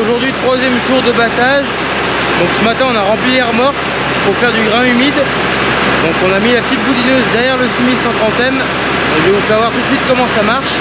Aujourd'hui, troisième jour de battage. Donc ce matin on a rempli les remorques pour faire du grain humide. Donc on a mis la petite boulineuse derrière le 6130M. Je vais vous faire voir tout de suite comment ça marche.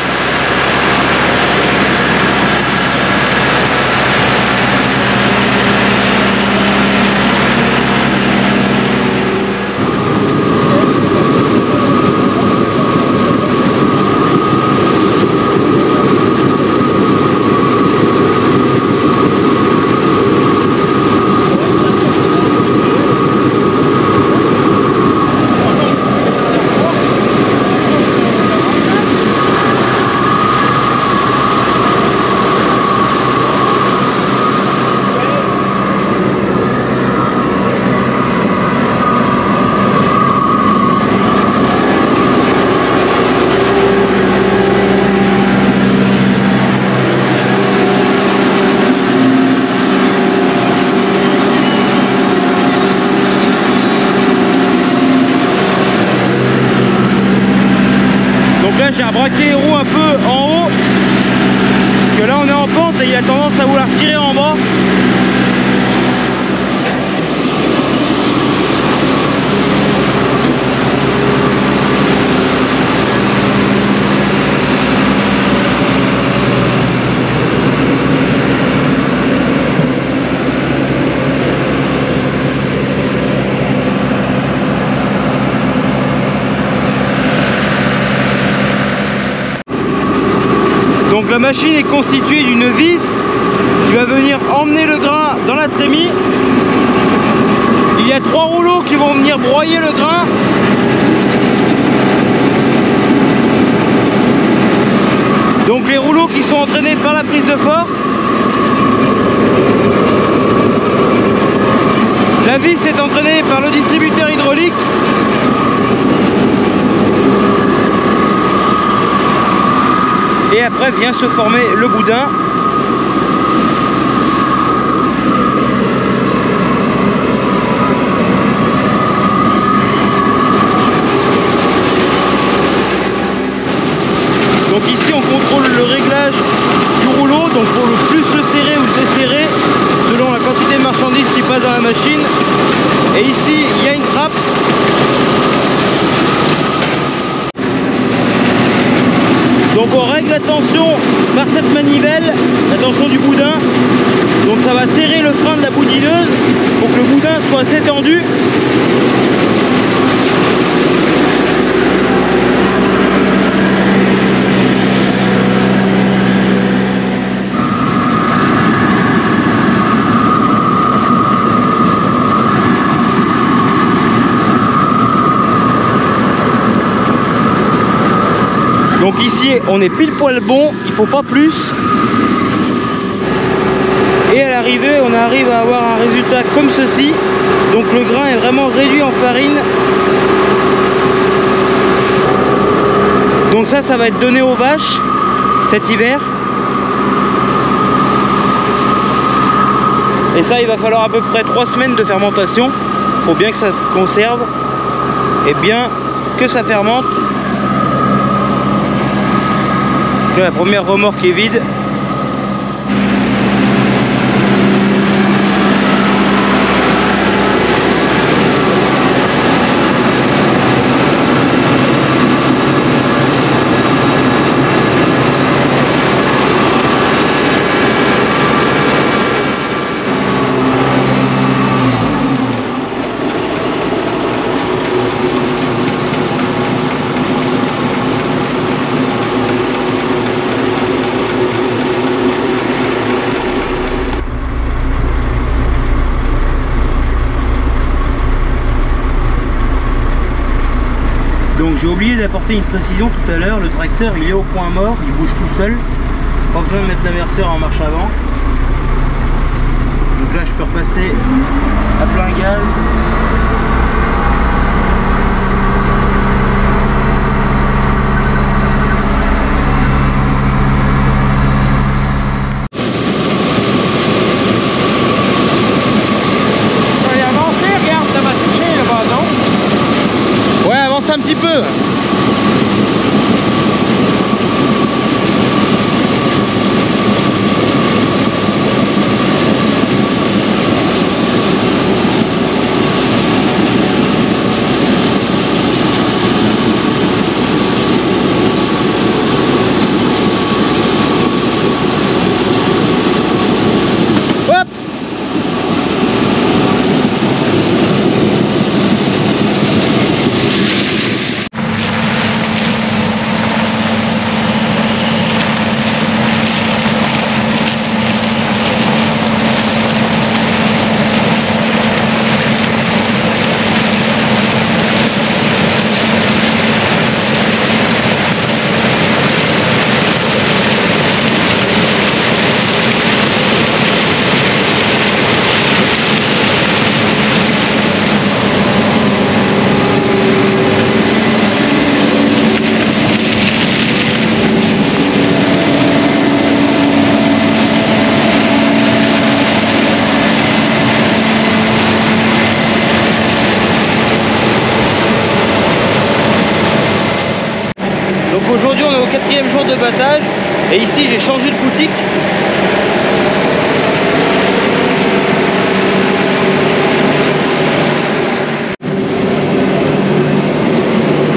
J'ai rebraqué les roues un peu en haut parce que là on est en pente et il a tendance à vouloir tirer en bas. Donc la machine est constituée d'une vis qui va venir emmener le grain dans la trémie. Il y a 3 rouleaux qui vont venir broyer le grain. Donc les rouleaux qui sont entraînés par la prise de force. La vis est entraînée par le distributeur hydraulique. Et après vient se former le boudin. Donc ici on contrôle le réglage du rouleau, donc pour le plus le serrer ou le desserrer selon la quantité de marchandises qui passe dans la machine. Et ici il y a une trappe Donc on règle la tension par cette manivelle, la tension du boudin. Donc ça va serrer le frein de la boudineuse pour que le boudin soit assez tendu. Donc ici on est pile poil bon, il faut pas plus. Et à l'arrivée on arrive à avoir un résultat comme ceci. Donc le grain est vraiment réduit en farine. Donc ça va être donné aux vaches cet hiver. Et ça il va falloir à peu près 3 semaines de fermentation pour bien que ça se conserve et bien que ça fermente. Là, la première remorque est vide. Donc j'ai oublié d'apporter une précision tout à l'heure, le tracteur il est au point mort, il bouge tout seul, pas besoin de mettre l'avertisseur en marche avant. Donc là je peux repasser à plein gaz. Un petit peu. Hop. Aujourd'hui on est au 4e jour de battage et ici j'ai changé de boutique.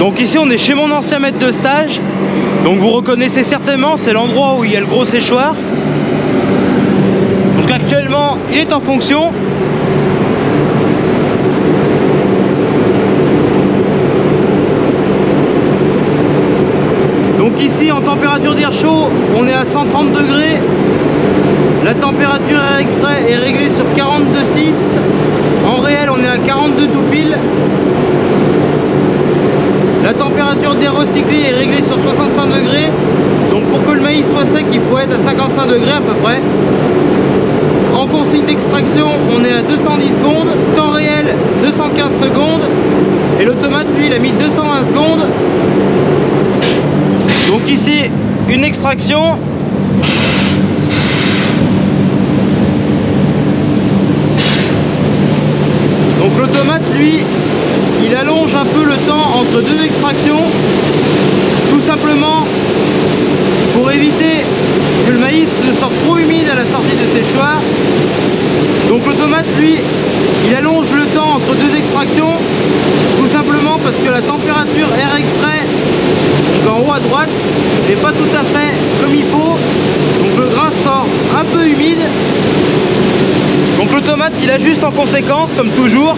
Donc ici on est chez mon ancien maître de stage. Donc vous reconnaissez certainement, c'est l'endroit où il y a le gros séchoir. Donc actuellement il est en fonction. Donc ici en température d'air chaud on est à 130 degrés. La température air extrait est réglée sur 42,6. En réel on est à 42 tout pile. La température d'air recyclé est réglée sur 65 degrés. Donc pour que le maïs soit sec il faut être à 55 degrés à peu près. En consigne d'extraction on est à 210 secondes. Temps réel 215 secondes. Et l'automate lui il a mis 220 secondes. Donc ici une extraction. Donc l'automate lui il allonge un peu le temps entre deux extractions, tout simplement pour éviter que le maïs ne sorte trop humide à la sortie de séchoir. Donc l'automate lui il allonge le temps entre deux extractions, tout simplement parce que la température air extrait, donc en haut à droite, mais pas tout à fait comme il faut. Donc le grain sort un peu humide. Donc l'automate il ajuste en conséquence comme toujours.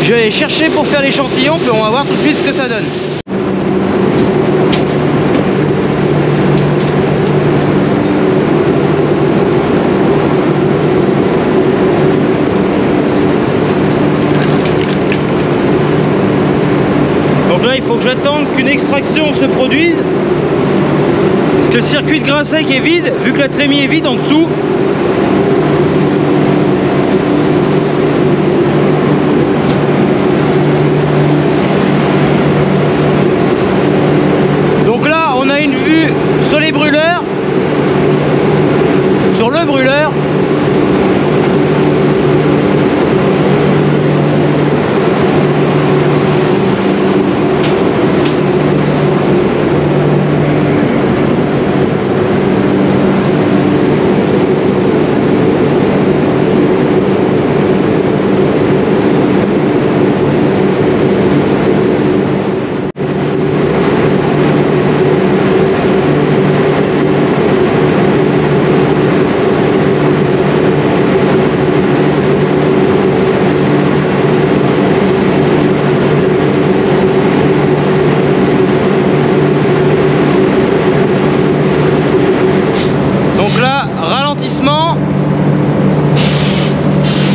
Je vais aller chercher pour faire l'échantillon, puis on va voir tout de suite ce que ça donne. Donc là il faut que j'attende qu'une extraction se produise. Parce que le circuit de grain sec est vide, vu que la trémie est vide en dessous. Donc là on a une vue sur les brûleurs, sur le brûleur.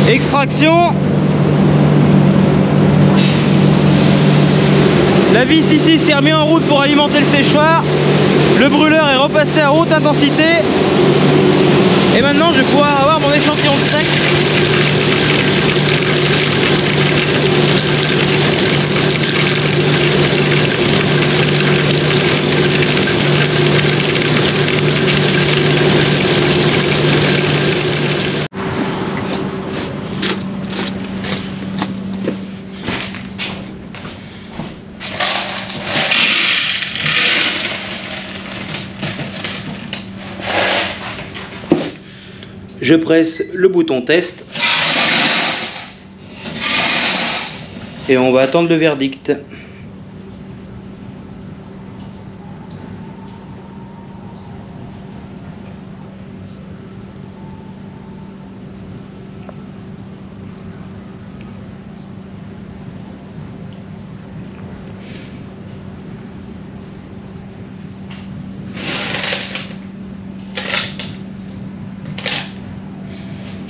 Extraction. La vis ici s'est remis en route pour alimenter le séchoir. Le brûleur est repassé à haute intensité. Et maintenant je vais pouvoir avoir mon échantillon de sec. Je presse le bouton test et on va attendre le verdict.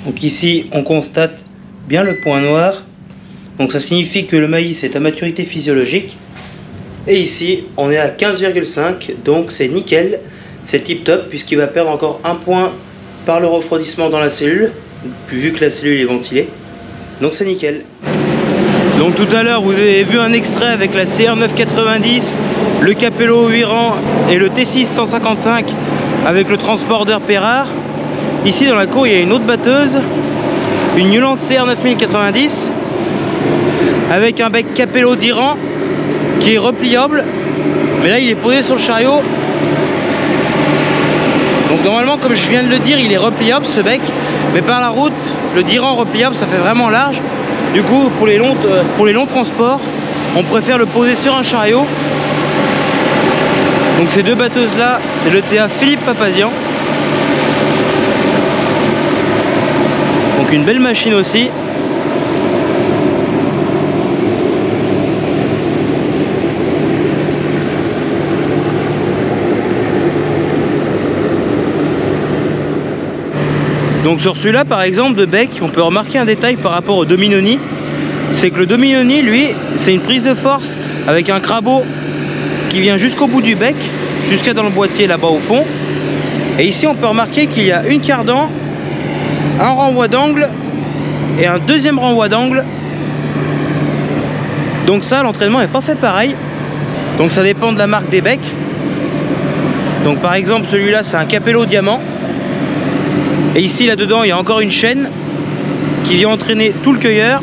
Donc ici on constate bien le point noir, donc ça signifie que le maïs est à maturité physiologique. Et ici on est à 15,5, donc c'est nickel, c'est tip top puisqu'il va perdre encore un point par le refroidissement dans la cellule, vu que la cellule est ventilée, donc c'est nickel. Donc tout à l'heure vous avez vu un extrait avec la CR990, le Capello 8 rangs et le T6 155 avec le transporteur Perrard. Ici dans la cour il y a une autre batteuse, une Newland CR9090 avec un bec Capello 10 rangs qui est repliable, mais là il est posé sur le chariot. Donc normalement, comme je viens de le dire, il est repliable ce bec, mais par la route le 10 rangs repliable ça fait vraiment large. Du coup pour les longs transports on préfère le poser sur un chariot. Donc ces deux batteuses là c'est le TA Philippe Papazian. Donc une belle machine aussi. Donc sur celui-là par exemple de bec, on peut remarquer un détail par rapport au Dominoni. C'est que le Dominoni lui, c'est une prise de force avec un crabot qui vient jusqu'au bout du bec, jusqu'à dans le boîtier là-bas au fond. Et ici on peut remarquer qu'il y a une cardan, un renvoi d'angle et un deuxième renvoi d'angle. Donc ça, l'entraînement n'est pas fait pareil. Donc ça dépend de la marque des becs. Donc par exemple celui-là c'est un Capello diamant. Et ici là-dedans il y a encore une chaîne qui vient entraîner tout le cueilleur.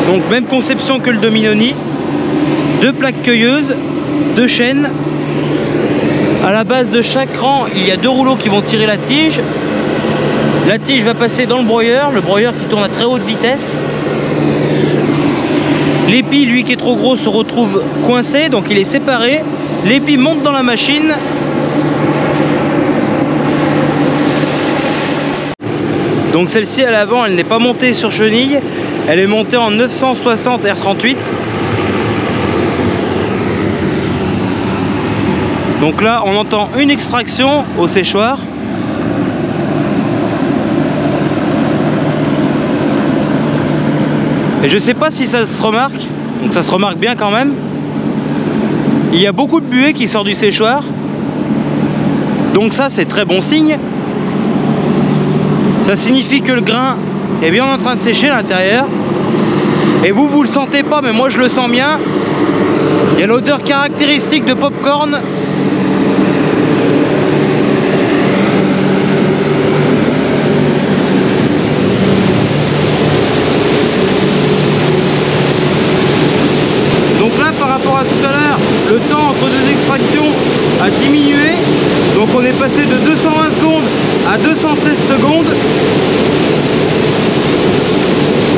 Donc même conception que le Dominoni, deux plaques cueilleuses, deux chaînes. À la base de chaque rang, il y a 2 rouleaux qui vont tirer la tige. La tige va passer dans le broyeur qui tourne à très haute vitesse. L'épi, lui qui est trop gros, se retrouve coincé, donc il est séparé. L'épi monte dans la machine. Donc celle-ci à l'avant, elle n'est pas montée sur chenille, elle est montée en 960 R38. Donc là, on entend une extraction au séchoir. Et je sais pas si ça se remarque, donc ça se remarque bien quand même. Il y a beaucoup de buée qui sort du séchoir. Donc ça, c'est très bon signe. Ça signifie que le grain est bien en train de sécher à l'intérieur. Et vous le sentez pas, mais moi je le sens bien. Il y a l'odeur caractéristique de popcorn. Donc là, par rapport à tout à l'heure, le temps entre 2 extractions a diminué. Donc on est passé de 220 secondes à 216 secondes.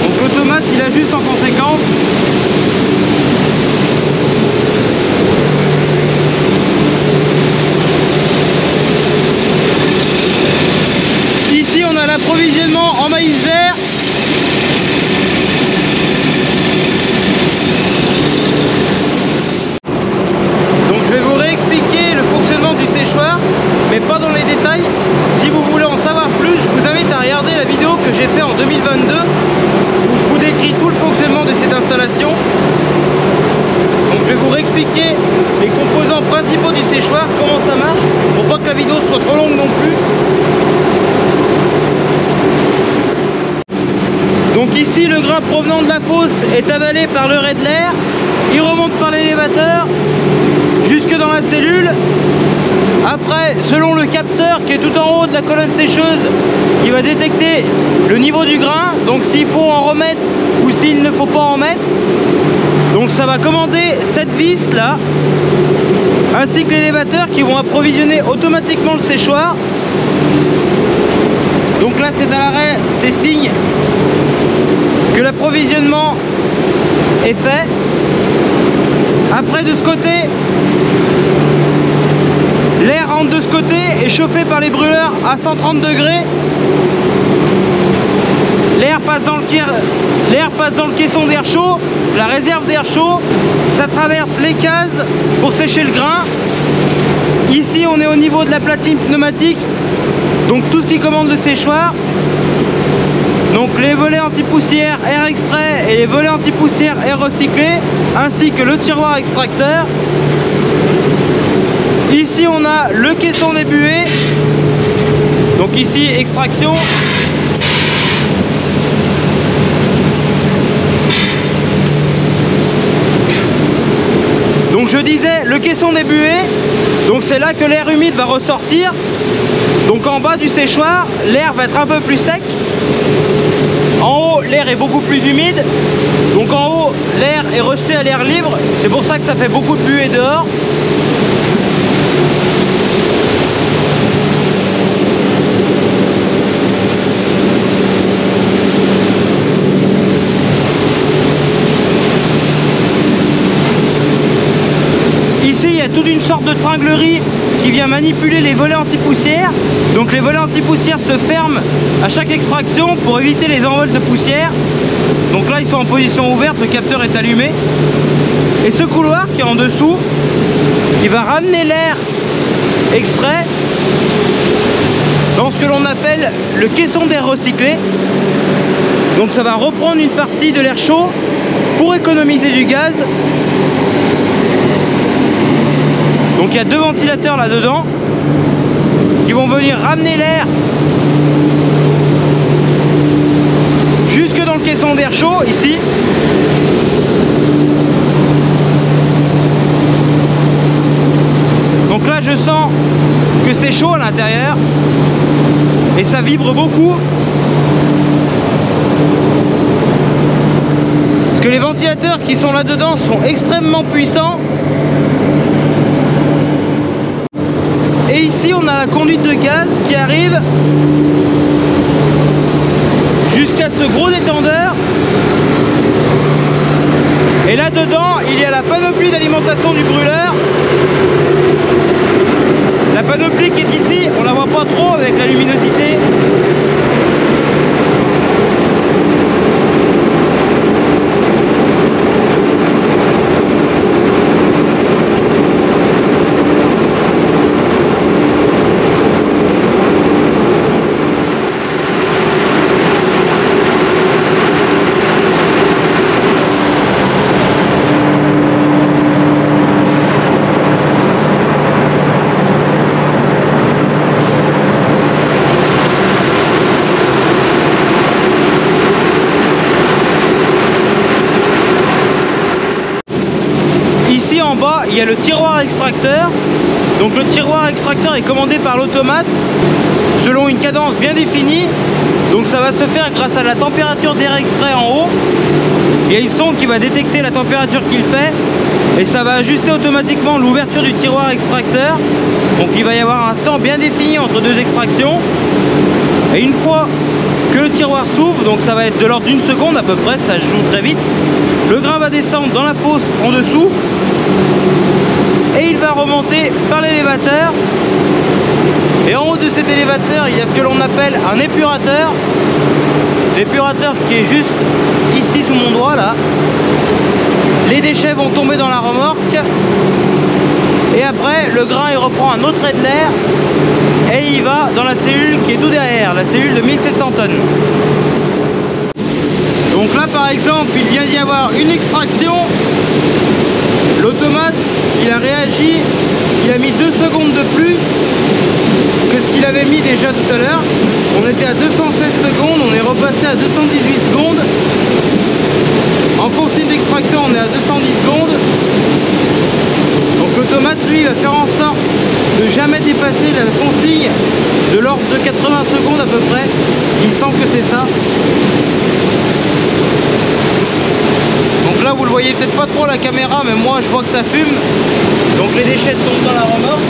Donc l'automate il ajuste en conséquence. Ici on a l'approvisionnement en maïs vert. Donc je vais vous réexpliquer le fonctionnement du séchoir, mais pas dans les détails. Si vous voulez en savoir plus, je vous invite à regarder la vidéo que j'ai fait en 2022 où je vous décris tout le fonctionnement de cette installation. Donc je vais vous réexpliquer les composants principaux du séchoir, comment ça marche, pour pas que la vidéo soit trop longue non plus. Donc ici le grain provenant de la fosse est avalé par le ray de l'air, il remonte par l'élévateur jusque dans la cellule. Après, selon le capteur qui est tout en haut de la colonne sécheuse, qui va détecter le niveau du grain, donc s'il faut en remettre ou s'il ne faut pas en mettre. Donc ça va commander cette vis là, ainsi que l'élévateur qui vont approvisionner automatiquement le séchoir. Donc là c'est à l'arrêt, c'est signe que l'approvisionnement est fait. Après de ce côté, l'air rentre de ce côté, est chauffé par les brûleurs à 130 degrés. L'air passe dans le caisson d'air chaud, la réserve d'air chaud. Ça traverse les cases pour sécher le grain. Ici on est au niveau de la platine pneumatique, donc tout ce qui commande le séchoir. Donc les volets anti-poussière air extrait et les volets anti-poussière air recyclé, ainsi que le tiroir extracteur. Ici on a le caisson des buées, donc ici extraction. Donc je disais le caisson des buées, donc c'est là que l'air humide va ressortir. Donc en bas du séchoir, l'air va être un peu plus sec. En haut, l'air est beaucoup plus humide. Donc en haut, l'air est rejeté à l'air libre. C'est pour ça que ça fait beaucoup de buée dehors. Ici, il y a toute une sorte de tringlerie qui vient manipuler les volets anti-poussière. Donc les volets anti-poussière se ferment à chaque extraction pour éviter les envols de poussière. Donc là ils sont en position ouverte, le capteur est allumé. Et ce couloir qui est en dessous, il va ramener l'air extrait dans ce que l'on appelle le caisson d'air recyclé. Donc ça va reprendre une partie de l'air chaud pour économiser du gaz. Donc il y a 2 ventilateurs là-dedans qui vont venir ramener l'air jusque dans le caisson d'air chaud ici. Donc là je sens que c'est chaud à l'intérieur et ça vibre beaucoup. Parce que les ventilateurs qui sont là-dedans sont extrêmement puissants. ici on a la conduite de gaz qui arrive jusqu'à ce gros étendeur. Et là dedans il y a la panoplie d'alimentation du brûleur. La panoplie qui est ici, on la voit pas trop avec la luminosité. Il y a le tiroir extracteur. Donc le tiroir extracteur est commandé par l'automate selon une cadence bien définie. Donc ça va se faire grâce à la température d'air extrait en haut. Il y a une sonde qui va détecter la température qu'il fait et ça va ajuster automatiquement l'ouverture du tiroir extracteur. Donc il va y avoir un temps bien défini entre deux extractions. Et une fois que le tiroir s'ouvre, donc ça va être de l'ordre d'une seconde à peu près, ça se joue très vite, le grain va descendre dans la fosse en dessous et il va remonter par l'élévateur. Et en haut de cet élévateur, il y a ce que l'on appelle un épurateur. L'épurateur qui est juste ici sous mon doigt là. Les déchets vont tomber dans la remorque. Et après, le grain il reprend un autre trait de l'air et il va dans la cellule qui est tout derrière, la cellule de 1700 tonnes. Donc là par exemple, il vient d'y avoir une extraction. L'automate, il a réagi, il a mis 2 secondes de plus que ce qu'il avait mis déjà tout à l'heure. On était à 216 secondes, on est repassé à 218 secondes. En consigne d'extraction, on est à 210 secondes. Donc l'automate, lui, va faire en sorte de jamais dépasser la consigne de l'ordre de 80 secondes à peu près. Il me semble que c'est ça. Donc là vous le voyez peut-être pas trop à la caméra, mais moi je vois que ça fume. Donc les déchets tombent dans la remorque.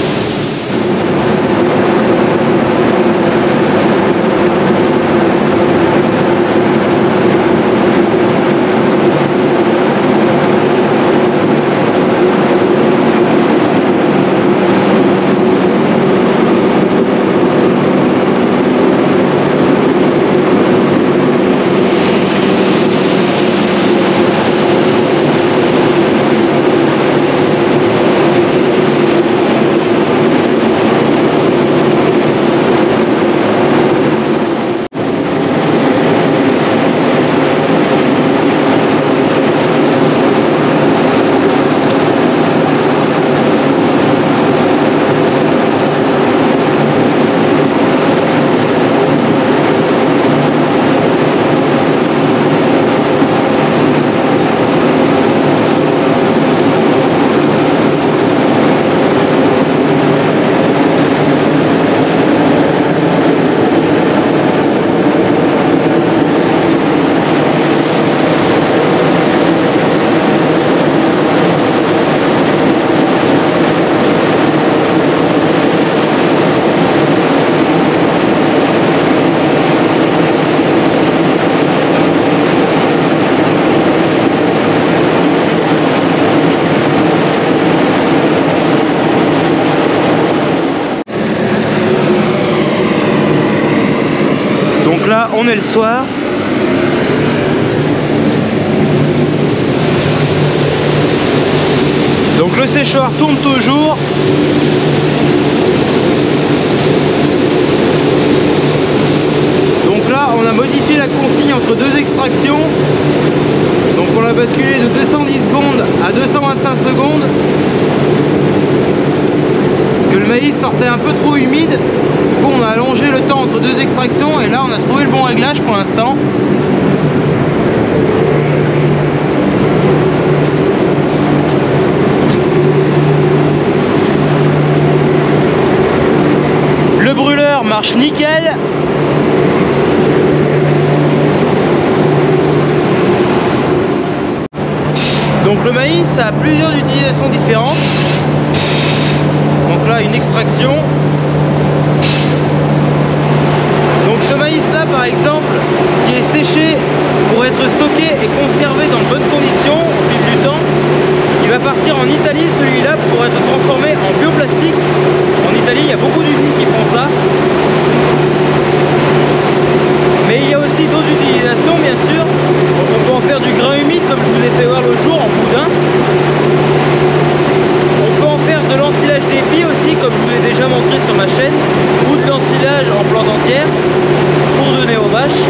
Là on est le soir. Donc le séchoir tourne toujours. Donc là on a modifié la consigne entre deux extractions. Donc on l'a basculé de 210 secondes à 225 secondes. Parce que le maïs sortait un peu trop humide. Du coup on a allongé le temps entre deux extractions et là on a trouvé le bon réglage pour l'instant. Le brûleur marche nickel. Donc le maïs a plusieurs utilisations différentes. Donc là une extraction. sécher pour être stocké et conservé dans de bonnes conditions au fil du temps. Il va partir en Italie celui-là pour être transformé en bioplastique. En Italie, il y a beaucoup d'usines qui font ça. Mais il y a aussi d'autres utilisations bien sûr. Donc on peut en faire du grain humide comme je vous ai fait voir l'autre jour en boudin. On peut en faire de l'ensilage d'épis aussi comme je vous ai déjà montré sur ma chaîne. Ou de l'ensilage en plante entière pour donner aux vaches.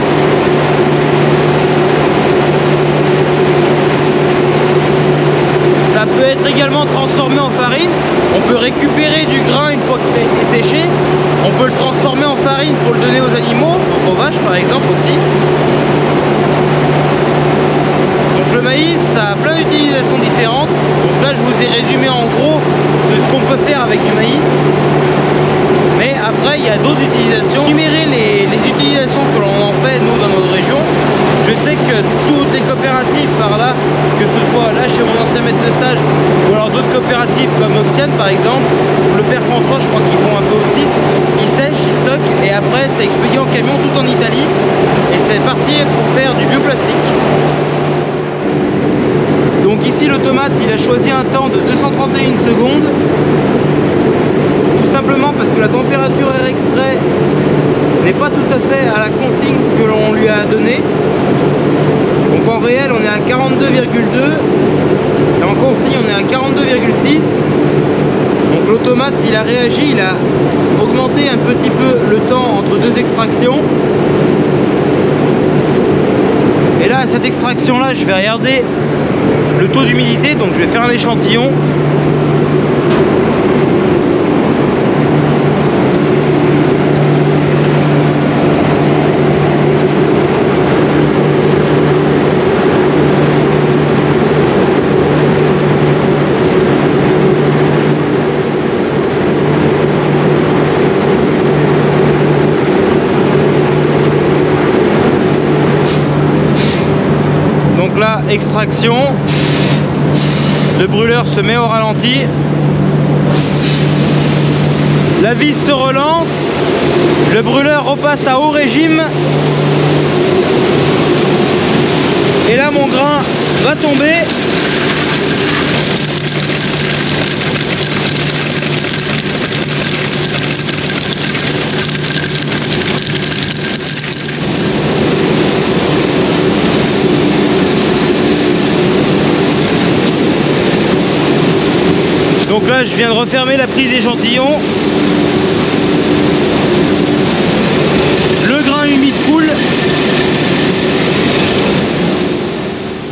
Ça peut être également transformé en farine. On peut récupérer du grain une fois qu'il a été séché. On peut le transformer en farine pour le donner aux animaux, donc aux vaches par exemple aussi. Donc le maïs, ça a plein d'utilisations différentes. Donc là je vous ai résumé en gros de ce qu'on peut faire avec du maïs. Mais après il y a d'autres utilisations. Numérer les utilisations que l'on en fait nous dans notre région. Je sais que toutes les coopératives par là, que ce soit là chez mon ancien maître de stage ou alors d'autres coopératives comme Oxiane par exemple, le père François je crois qu'ils font un peu aussi, ils sèchent, ils stockent et après c'est expédié en camion tout en Italie et c'est parti pour faire du bioplastique. Donc ici l'automate il a choisi un temps de 231 secondes, tout simplement parce que la température air extrait n'est pas tout à fait à la consigne que l'on lui a donnée. Donc en réel on est à 42,2 et en consigne on est à 42,6. Donc l'automate il a réagi, il a augmenté un petit peu le temps entre deux extractions. Et là à cette extraction là je vais regarder le taux d'humidité, donc je vais faire un échantillon. Donc là, extraction, le brûleur se met au ralenti, la vis se relance, le brûleur repasse à haut régime et là mon grain va tomber. Donc là je viens de refermer la prise d'échantillon. Le grain humide coule.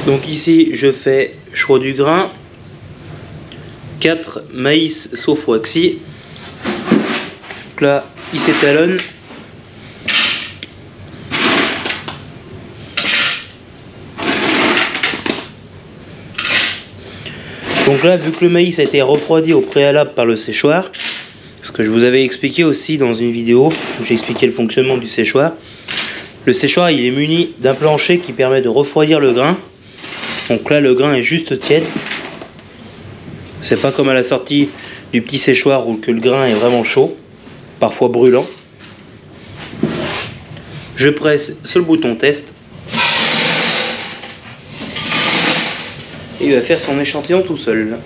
Donc ici je fais choix du grain. 4 maïs sauf waxy. Donc là il s'étalonne. Donc là, vu que le maïs a été refroidi au préalable par le séchoir, ce que je vous avais expliqué aussi dans une vidéo où j'ai expliqué le fonctionnement du séchoir, le séchoir il est muni d'un plancher qui permet de refroidir le grain. Donc là, le grain est juste tiède. C'est pas comme à la sortie du petit séchoir où que le grain est vraiment chaud, parfois brûlant. Je presse sur le bouton test. Et il va faire son échantillon tout seul.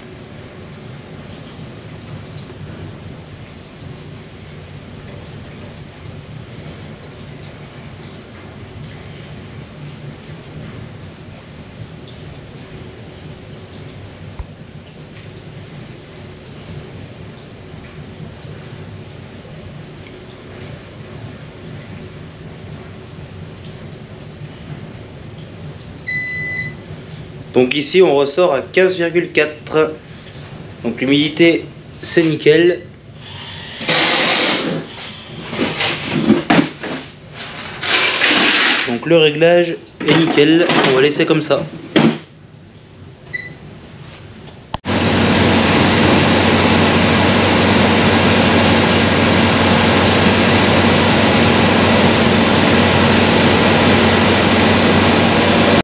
Donc ici on ressort à 15,4. Donc l'humidité c'est nickel. Donc le réglage est nickel. On va laisser comme ça.